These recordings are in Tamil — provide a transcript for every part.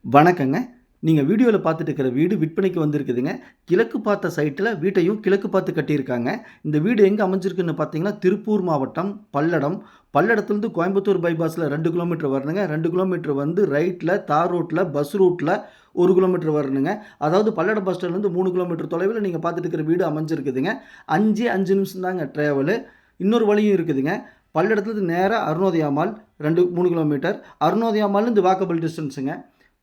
வணக்கங்க. நீங்க வீடியோல பார்த்துட்டு இருக்கிற வீடு விற்பனைக்கு வந்திருக்குதுங்க. கிழக்கு பார்த்த சைட்ல வீட்டையும் கிழக்கு பார்த்து கட்டியிருக்காங்க. இந்த வீடு எங்க அமைஞ்சிருக்குன்னு பார்த்தீங்கன்னா, திருப்பூர் மாவட்டம் பல்லடம். பல்லடத்துலேருந்து கோயம்புத்தூர் பைபாஸ்ல 2 கிலோமீட்டர் வரணுங்க. 2 கிலோமீட்டர் வந்து ரைட்ல தார் ரோட்ல, பஸ் ரூட்ல 1 கிலோமீட்டர் வரணுங்க. அதாவது பல்லடம் பஸ் ஸ்டாண்ட்லேருந்து 3 கிலோமீட்டர் தொலைவில நீங்க பார்த்துட்டு இருக்கிற வீடு அமைஞ்சிருக்குதுங்க. 5 நிமிஷம் தாங்க ட்ராவலு. இன்னொரு வழியும் இருக்குதுங்க. பல்லடத்துலேருந்து நேரா அருணோதயா மால் 3 கிலோமீட்டர். அருணோதயா மால்லேருந்து வாக்கபிள் டிஸ்டன்ஸுங்க.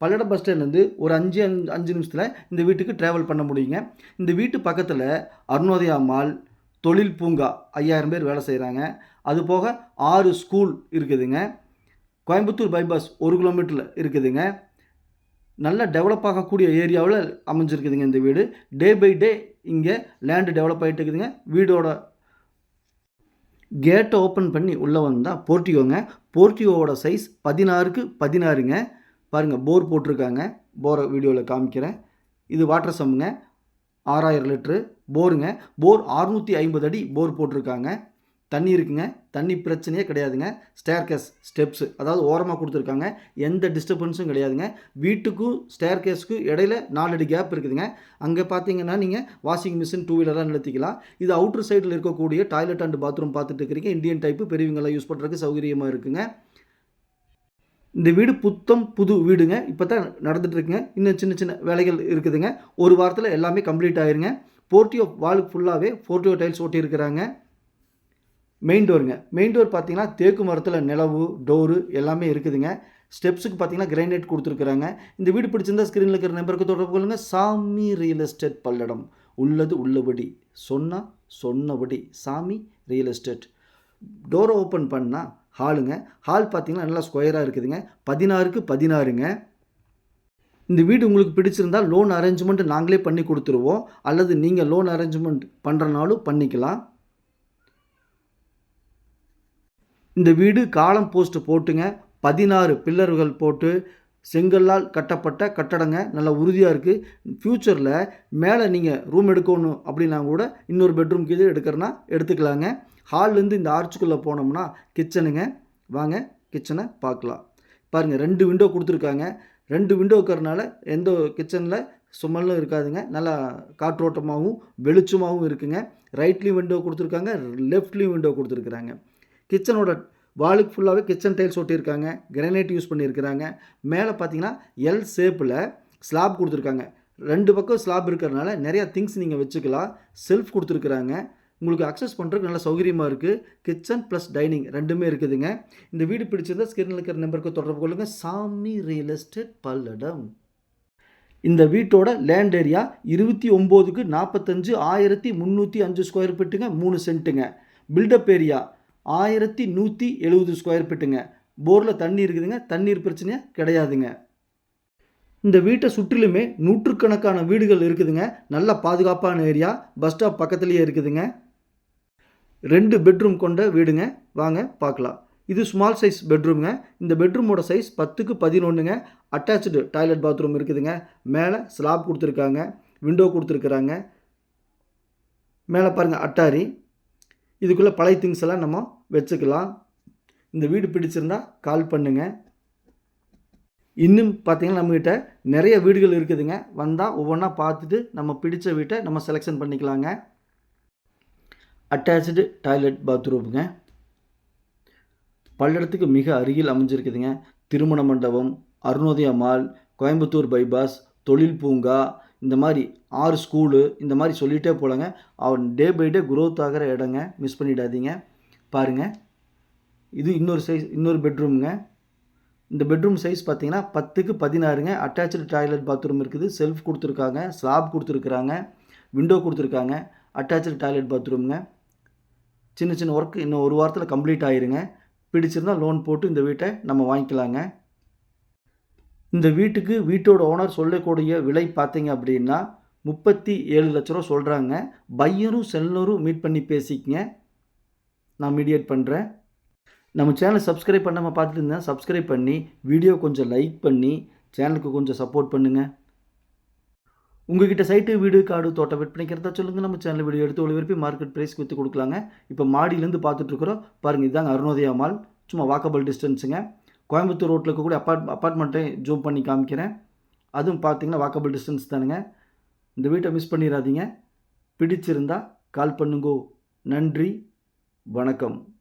பல்லடம் பஸ் ஸ்டாண்ட்லேருந்து ஒரு 5 நிமிஷத்தில் இந்த வீட்டுக்கு ட்ராவல் பண்ண முடியுங்க. இந்த வீட்டு பக்கத்தில் அருணோதயா மால், தொழில் பூங்கா 5000 பேர் வேலை செய்கிறாங்க. அது போக 6 ஸ்கூல் இருக்குதுங்க. கோயம்புத்தூர் பைபாஸ் 1 கிலோமீட்டரில் இருக்குதுங்க. நல்ல டெவலப் ஆகக்கூடிய ஏரியாவில் அமைஞ்சிருக்குதுங்க இந்த வீடு. டே பை டே இங்கே லேண்டு டெவலப் ஆகிட்டு இருக்குதுங்க. வீடோட கேட்டை ஓப்பன் பண்ணி உள்ளே வந்தால் போர்ட்டியோங்க. போர்ட்டியோவோட சைஸ் 16க்கு 16ங்க. பாருங்கள், போர் போட்டிருக்காங்க. போரை வீடியோவில் காமிக்கிறேன். இது வாட்டர் சம்முங்க. 6000 லிட்ரு போருங்க. போர் 650 அடி போர் போட்டிருக்காங்க. தண்ணி இருக்குங்க. தண்ணி பிரச்சனையே கிடையாதுங்க. ஸ்டேர்கேஸ் ஸ்டெப்ஸு அதாவது ஓரமாக கொடுத்துருக்காங்க. எந்த டிஸ்டர்பன்ஸும் கிடையாதுங்க. வீட்டுக்கும் ஸ்டேர்கேஸ்க்கும் இடையில 4 அடி கேப் இருக்குதுங்க. அங்கே பார்த்தீங்கன்னா நீங்கள் வாஷிங் மிஷின், 2 வீலராக நிறுத்திக்கலாம். இது அவுட்ரு சைடில் இருக்கக்கூடிய டாய்லெட் அண்ட் பாத்ரூம் பார்த்துட்டு இருக்கிறீங்க. இந்தியன் டைப்பு, பெரியவங்களாம் யூஸ் பண்ணுறதுக்கு சௌகரியமாக இருக்குங்க. இந்த வீடு புது வீடுங்க. இப்போ தான் நடந்துகிட்ருக்குங்க. இன்னும் சின்ன சின்ன வேலைகள் இருக்குதுங்க. ஒரு வாரத்தில் எல்லாமே கம்ப்ளீட் ஆயிருங்க. போர்ட்டியோ வாலுக்கு ஃபுல்லாகவே போர்ட்டியோ டைல்ஸ் ஒட்டியிருக்கிறாங்க. மெயின் டோருங்க. மெயின் டோர் பார்த்தீங்கன்னா தேக்கு மரத்தில் நிலவு டோரு எல்லாமே இருக்குதுங்க. ஸ்டெப்ஸுக்கு பார்த்தீங்கன்னா கிரைனைட் கொடுத்துருக்குறாங்க. இந்த வீடு பிடிச்சிருந்தா ஸ்க்ரீனில் இருக்கிற நம்பருக்கு தொடர்பு கொள்ளுங்கள். சாமி ரியல் எஸ்டேட் பல்லடம். உள்ளது உள்ளபடி, சொன்னபடி சாமி ரியல் எஸ்டேட். டோரை ஓப்பன் பண்ணால் ஹாலுங்க. ஹால் பார்த்தீங்கன்னா நல்லா ஸ்கொயராக இருக்குதுங்க. 16க்கு 16ங்க. இந்த வீடு உங்களுக்கு பிடிச்சிருந்தால் லோன் அரேஞ்ச்மெண்ட் நாங்களே பண்ணி கொடுத்துருவோம். அல்லது நீங்கள் லோன் அரேஞ்ச்மெண்ட் பண்ணுறனாலும் பண்ணிக்கலாம். இந்த வீடு காலம் போஸ்ட் போட்டுங்க. 16 பில்லர்கள் போட்டு செங்கல்லால் கட்டப்பட்ட கட்டடங்க. நல்லா உறுதியாக இருக்குது. ஃப்யூச்சரில் மேலே நீங்கள் ரூம் எடுக்கணும் அப்படின்னா கூட இன்னொரு பெட்ரூம் கீழே எடுக்கிறனா எடுத்துக்கலாங்க. ஹால்லேருந்து இந்த ஆர்ச்சுக்குள்ளே போனோம்னா கிச்சனுங்க. வாங்க கிச்சனை பார்க்கலாம். பாருங்கள், 2 விண்டோ கொடுத்துருக்காங்க. 2 விண்டோ இருக்கிறனால எந்த கிச்சனில் சுமலும் இருக்காதுங்க. நல்லா காற்றோட்டமாகவும் வெளிச்சமாகவும் இருக்குங்க. ரைட்லேயும் விண்டோ கொடுத்துருக்காங்க, லெஃப்ட்லேயும் விண்டோ கொடுத்துருக்குறாங்க. கிச்சனோட வாலுக்கு ஃபுல்லாகவே கிச்சன் டைல்ஸ் ஒட்டியிருக்காங்க. கிரானைட் யூஸ் பண்ணியிருக்கிறாங்க. மேலே பார்த்தீங்கன்னா எல் ஷேப்பில் ஸ்லாப் கொடுத்துருக்காங்க. 2 பக்கம் ஸ்லாப் இருக்கிறனால நிறையா திங்ஸ் நீங்கள் வச்சுக்கலாம். செல்ஃப் கொடுத்துருக்குறாங்க. உங்களுக்கு அக்சஸ் பண்ணுறதுக்கு நல்ல சௌகரியமாக இருக்குது. கிச்சன் ப்ளஸ் டைனிங் ரெண்டுமே இருக்குதுங்க. இந்த வீடு பிடிச்சிருந்தால் ஸ்க்ரீனில் இருக்கிற நம்பருக்கு தொடர்பு கொள்ளுங்கள். சாமி ரியல் எஸ்டேட் பல்லடம். இந்த வீட்டோட லேண்ட் ஏரியா 29க்கு 45 1305 ஸ்கொயர் ஃபீட்டுங்க. 3 சென்ட்டுங்க. பில்டப் ஏரியா 1170 ஸ்கொயர் ஃபீட்டுங்க. போரில் தண்ணி இருக்குதுங்க. தண்ணீர் பிரச்சனையே கிடையாதுங்க. இந்த வீட்டை சுற்றிலுமே நூற்றுக்கணக்கான வீடுகள் இருக்குதுங்க. நல்ல பாதுகாப்பான ஏரியா. பஸ் ஸ்டாப் பக்கத்துலேயே இருக்குதுங்க. 2 பெட்ரூம் கொண்ட வீடுங்க. வாங்க பார்க்கலாம். இது ஸ்மால் சைஸ் பெட்ரூம்ங்க. இந்த பெட்ரூமோட சைஸ் 10க்கு 11ங்க. அட்டாச்சு டாய்லெட் பாத்ரூம் இருக்குதுங்க. மேலே ஸ்லாப் கொடுத்துருக்காங்க. விண்டோ கொடுத்துருக்குறாங்க. மேலே பாருங்கள் அட்டாரி. இதுக்குள்ளே பழைய திங்ஸ் எல்லாம் நம்ம வச்சுக்கலாம். இந்த வீடு பிடிச்சிருந்தா கால் பண்ணுங்கள். இன்னும் பார்த்தீங்கன்னா நம்மகிட்ட நிறைய வீடுகள் இருக்குதுங்க. வந்தால் ஒவ்வொன்றா பார்த்துட்டு நம்ம பிடிச்ச வீட்டை நம்ம செலெக்ஷன் பண்ணிக்கலாங்க. Attach toilet பாத்ரூமுங்க. பல்லடத்துக்கு மிக அருகில் அமைஞ்சிருக்குதுங்க. திருமண மண்டபம், அருணோதயா மால், கோயம்புத்தூர் பைபாஸ், தொழில் பூங்கா, இந்த மாதிரி 6 ஸ்கூலு, இந்த மாதிரி சொல்லிகிட்டே போகலாங்க. அவன் டே பை டே குரோத் ஆகிற இடங்க. மிஸ் பண்ணிடாதீங்க. பாருங்கள், இது இன்னொரு பெட்ரூமுங்க. இந்த பெட்ரூம் சைஸ் பார்த்தீங்கன்னா 10க்கு 16ங்க. அட்டாச்சு டாய்லெட் பாத்ரூம் இருக்குது. செல்ஃப் கொடுத்துருக்காங்க. ஸ்லாப் கொடுத்துருக்குறாங்க. விண்டோ கொடுத்துருக்காங்க. அட்டாச்சு டாய்லெட் பாத்ரூமுங்க. சின்ன சின்ன ஒர்க் இன்னும் ஒரு வாரத்தில் கம்ப்ளீட் ஆயிருங்க. பிடிச்சிருந்தால் லோன் போட்டு இந்த வீட்டை நம்ம வாங்கிக்கலாங்க. இந்த வீட்டுக்கு வீட்டோட ஓனர் சொல்லக்கூடிய விலை பார்த்தீங்க அப்படின்னா 37 லட்ச ரூபா சொல்கிறாங்க. பையரும் செல்லரும் மீட் பண்ணி பேசிக்கங்க. நான் மீடியேட் பண்ணுறேன். நம்ம சேனலை சப்ஸ்கிரைப் பண்ணாமல் பார்த்துட்டு இருந்தேன். சப்ஸ்கிரைப் பண்ணி வீடியோ கொஞ்சம் லைக் பண்ணி சேனலுக்கு கொஞ்சம் சப்போர்ட் பண்ணுங்கள். உங்ககிட்ட சைட்டு, வீடு, காடு, தோட்டம் விற்பனைக்கிறதா சொல்லுங்கள். நம்ம சேனல் வீடியோ எடுத்து ஒளிபரப்பி மார்க்கெட் ப்ரைஸ்க்கு விற்று கொடுக்கலாங்க. இப்போ மாடியிலேருந்து பார்த்துட்ருக்குறோம். பாருங்கள், இதுதாங்க அருணோதயா மால். சும்மா வாக்கபிள் டிஸ்டன்ஸுங்க. கோயம்புத்தூர் ரோட்டில் இருக்கக்கூடிய அப்பார்ட்மெண்ட்டை ஜூம் பண்ணி காமிக்கிறேன். அதுவும் பார்த்தீங்கன்னா வாக்கபிள் டிஸ்டன்ஸ் தானுங்க. இந்த வீட்டை மிஸ் பண்ணிடாதீங்க. பிடிச்சிருந்தா கால் பண்ணுங்கோ. நன்றி, வணக்கம்.